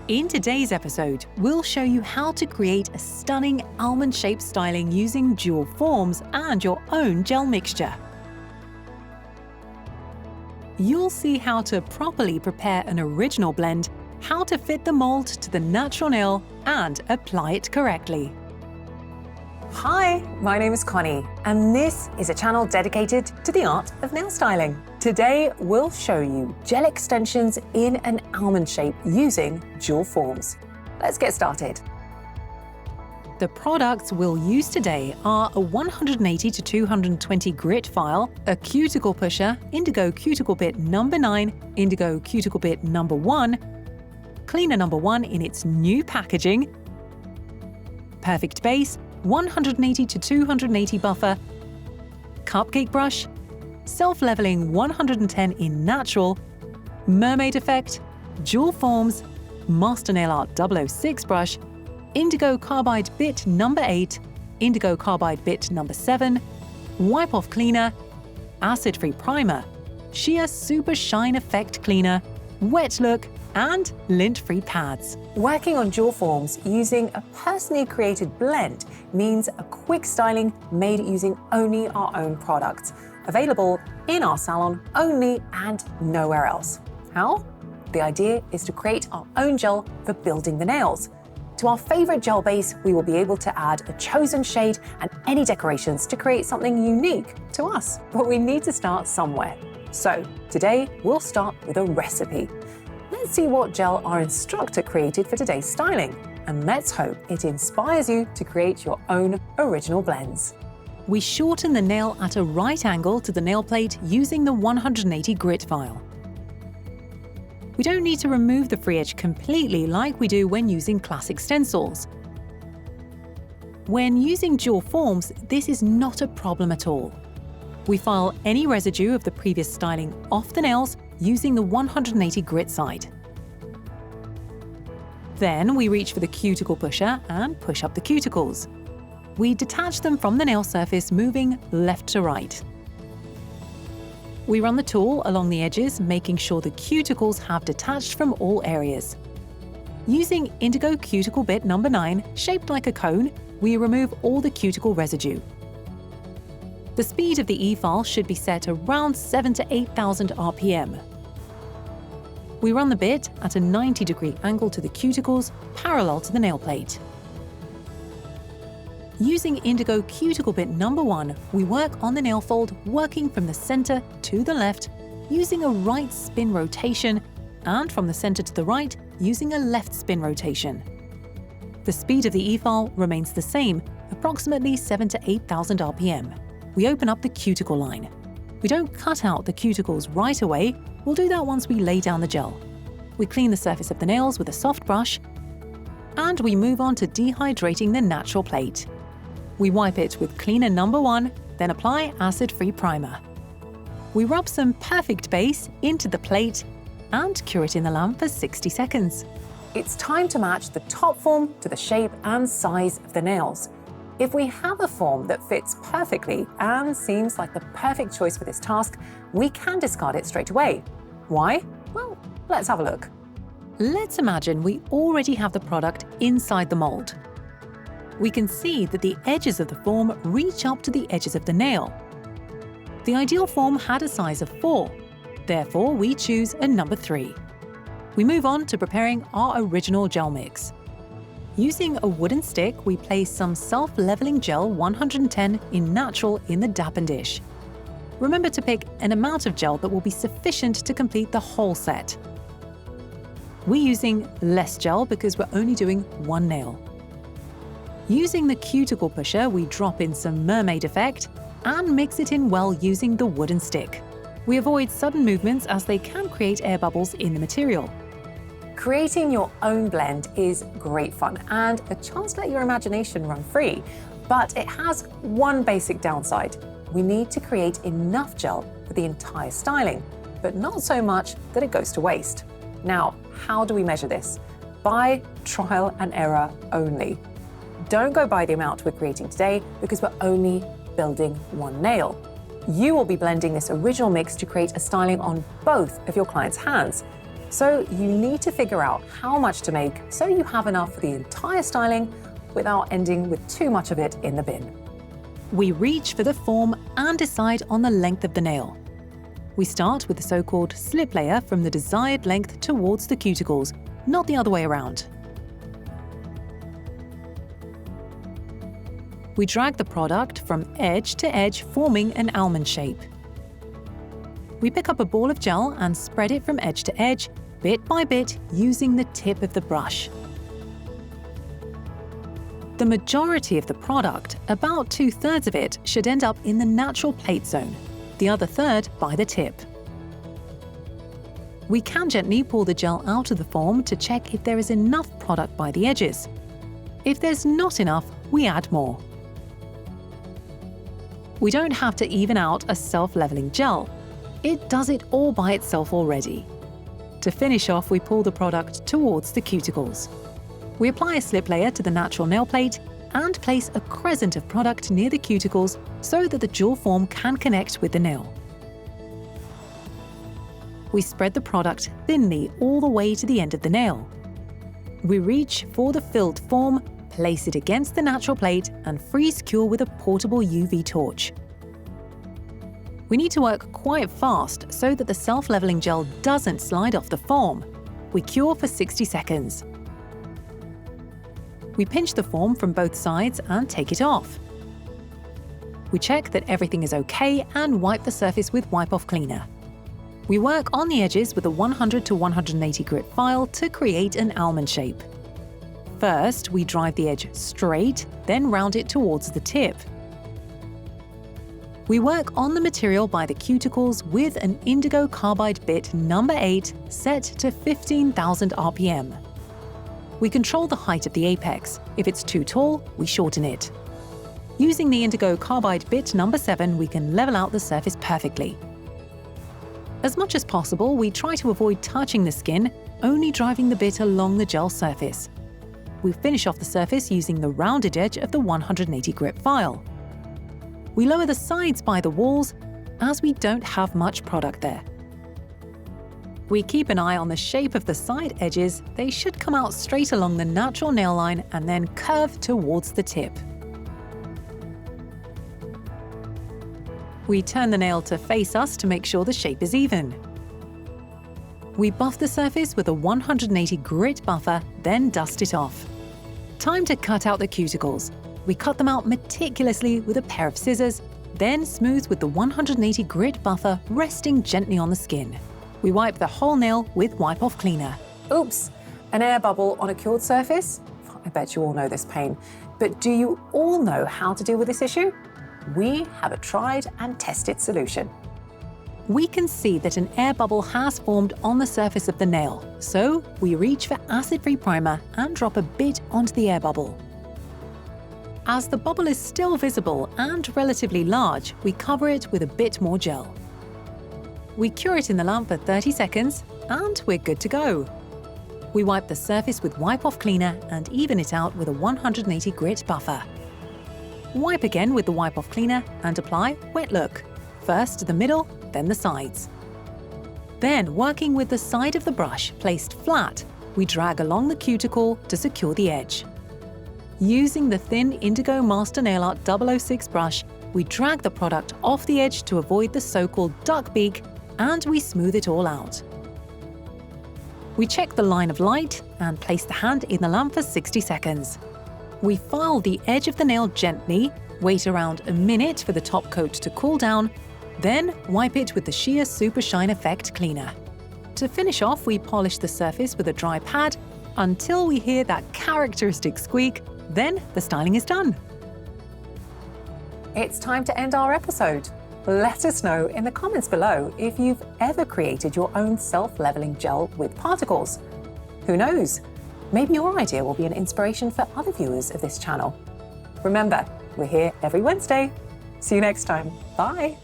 In today's episode, we'll show you how to create a stunning almond-shaped styling using dual forms and your own gel mixture. You'll see how to properly prepare an original blend, how to fit the mold to the natural nail, and apply it correctly. Hi, my name is Connie, and this is a channel dedicated to the art of nail styling. Today, we'll show you gel extensions in an almond shape using dual forms. Let's get started. The products we'll use today are a 180 to 220 grit file, a cuticle pusher, Indigo cuticle bit number 9, Indigo cuticle bit number 1, cleaner number 1 in its new packaging, perfect base, 180 to 280 buffer, cupcake brush, self-leveling 110 in natural, mermaid effect, dual forms, master nail art 006 brush, indigo carbide bit number 8, indigo carbide bit number 7, wipe off cleaner, acid-free primer, sheer super shine effect cleaner, wet look, and lint-free pads. Working on dual forms using a personally created blend means a quick styling made using only our own products, available in our salon only and nowhere else. How? The idea is to create our own gel for building the nails. To our favorite gel base, we will be able to add a chosen shade and any decorations to create something unique to us. But we need to start somewhere. So today, we'll start with a recipe. Let's see what gel our instructor created for today's styling, and let's hope it inspires you to create your own original blends. We shorten the nail at a right angle to the nail plate using the 180 grit file. We don't need to remove the free edge completely like we do when using classic stencils. When using dual forms, this is not a problem at all. We file any residue of the previous styling off the nails using the 180 grit side. Then we reach for the cuticle pusher and push up the cuticles. We detach them from the nail surface, moving left to right. We run the tool along the edges, making sure the cuticles have detached from all areas. Using Indigo cuticle bit number 9, shaped like a cone, we remove all the cuticle residue. The speed of the e-file should be set around 7,000 to 8,000 RPM. We run the bit at a 90-degree angle to the cuticles, parallel to the nail plate. Using Indigo cuticle bit number 1, we work on the nail fold, working from the center to the left, using a right spin rotation, and from the center to the right, using a left spin rotation. The speed of the e-file remains the same, approximately 7,000 to 8,000 RPM. We open up the cuticle line. We don't cut out the cuticles right away, we'll do that once we lay down the gel. We clean the surface of the nails with a soft brush, and we move on to dehydrating the natural plate. We wipe it with cleaner number 1, then apply acid-free primer. We rub some perfect base into the plate and cure it in the lamp for 60 seconds. It's time to match the top form to the shape and size of the nails. If we have a form that fits perfectly and seems like the perfect choice for this task, we can discard it straight away. Why? Well, let's have a look. Let's imagine we already have the product inside the mold. We can see that the edges of the form reach up to the edges of the nail. The ideal form had a size of 4, therefore we choose a number 3. We move on to preparing our original gel mix. Using a wooden stick, we place some self-leveling gel 110 in natural in the dappen dish. Remember to pick an amount of gel that will be sufficient to complete the whole set. We're using less gel because we're only doing one nail. Using the cuticle pusher, we drop in some mermaid effect and mix it in well using the wooden stick. We avoid sudden movements as they can create air bubbles in the material. Creating your own blend is great fun and a chance to let your imagination run free, but it has one basic downside. We need to create enough gel for the entire styling, but not so much that it goes to waste. Now, how do we measure this? By trial and error only. Don't go by the amount we're creating today because we're only building one nail. You will be blending this original mix to create a styling on both of your client's hands. So you need to figure out how much to make so you have enough for the entire styling without ending with too much of it in the bin. We reach for the form and decide on the length of the nail. We start with the so-called slip layer from the desired length towards the cuticles, not the other way around. We drag the product from edge to edge, forming an almond shape. We pick up a ball of gel and spread it from edge to edge, bit by bit, using the tip of the brush. The majority of the product, about 2/3 of it, should end up in the natural plate zone, the other third by the tip. We can gently pull the gel out of the form to check if there is enough product by the edges. If there's not enough, we add more. We don't have to even out a self-leveling gel. It does it all by itself already. To finish off, we pull the product towards the cuticles. We apply a slip layer to the natural nail plate and place a crescent of product near the cuticles so that the jewel form can connect with the nail. We spread the product thinly all the way to the end of the nail. We reach for the filled form, place it against the natural plate and freeze cure with a portable UV torch. We need to work quite fast so that the self-leveling gel doesn't slide off the form. We cure for 60 seconds. We pinch the form from both sides and take it off. We check that everything is okay and wipe the surface with wipe-off cleaner. We work on the edges with a 100 to 180 grit file to create an almond shape. First, we drive the edge straight, then round it towards the tip. We work on the material by the cuticles with an indigo carbide bit number 8 set to 15,000 RPM. We control the height of the apex. If it's too tall, we shorten it. Using the indigo carbide bit number 7, we can level out the surface perfectly. As much as possible, we try to avoid touching the skin, only driving the bit along the gel surface. We finish off the surface using the rounded edge of the 180 grit file. We lower the sides by the walls, as we don't have much product there. We keep an eye on the shape of the side edges. They should come out straight along the natural nail line and then curve towards the tip. We turn the nail to face us to make sure the shape is even. We buff the surface with a 180 grit buffer, then dust it off. Time to cut out the cuticles. We cut them out meticulously with a pair of scissors, then smooth with the 180 grit buffer resting gently on the skin. We wipe the whole nail with wipe-off cleaner. Oops, an air bubble on a cured surface? I bet you all know this pain. But do you all know how to deal with this issue? We have a tried and tested solution. We can see that an air bubble has formed on the surface of the nail, so we reach for acid-free primer and drop a bit onto the air bubble. As the bubble is still visible and relatively large, we cover it with a bit more gel. We cure it in the lamp for 30 seconds, and we're good to go. We wipe the surface with wipe-off cleaner and even it out with a 180 grit buffer. Wipe again with the wipe-off cleaner and apply wet look. First the middle, then the sides. Then, working with the side of the brush placed flat, we drag along the cuticle to secure the edge. Using the thin Indigo Master Nail Art 006 brush, we drag the product off the edge to avoid the so-called duck beak, and we smooth it all out. We check the line of light and place the hand in the lamp for 60 seconds. We file the edge of the nail gently, wait around a minute for the top coat to cool down, then wipe it with the Sheer Super Shine Effect Cleaner. To finish off, we polish the surface with a dry pad until we hear that characteristic squeak, then the styling is done. It's time to end our episode. Let us know in the comments below if you've ever created your own self-leveling gel with particles. Who knows? Maybe your idea will be an inspiration for other viewers of this channel. Remember, we're here every Wednesday. See you next time. Bye.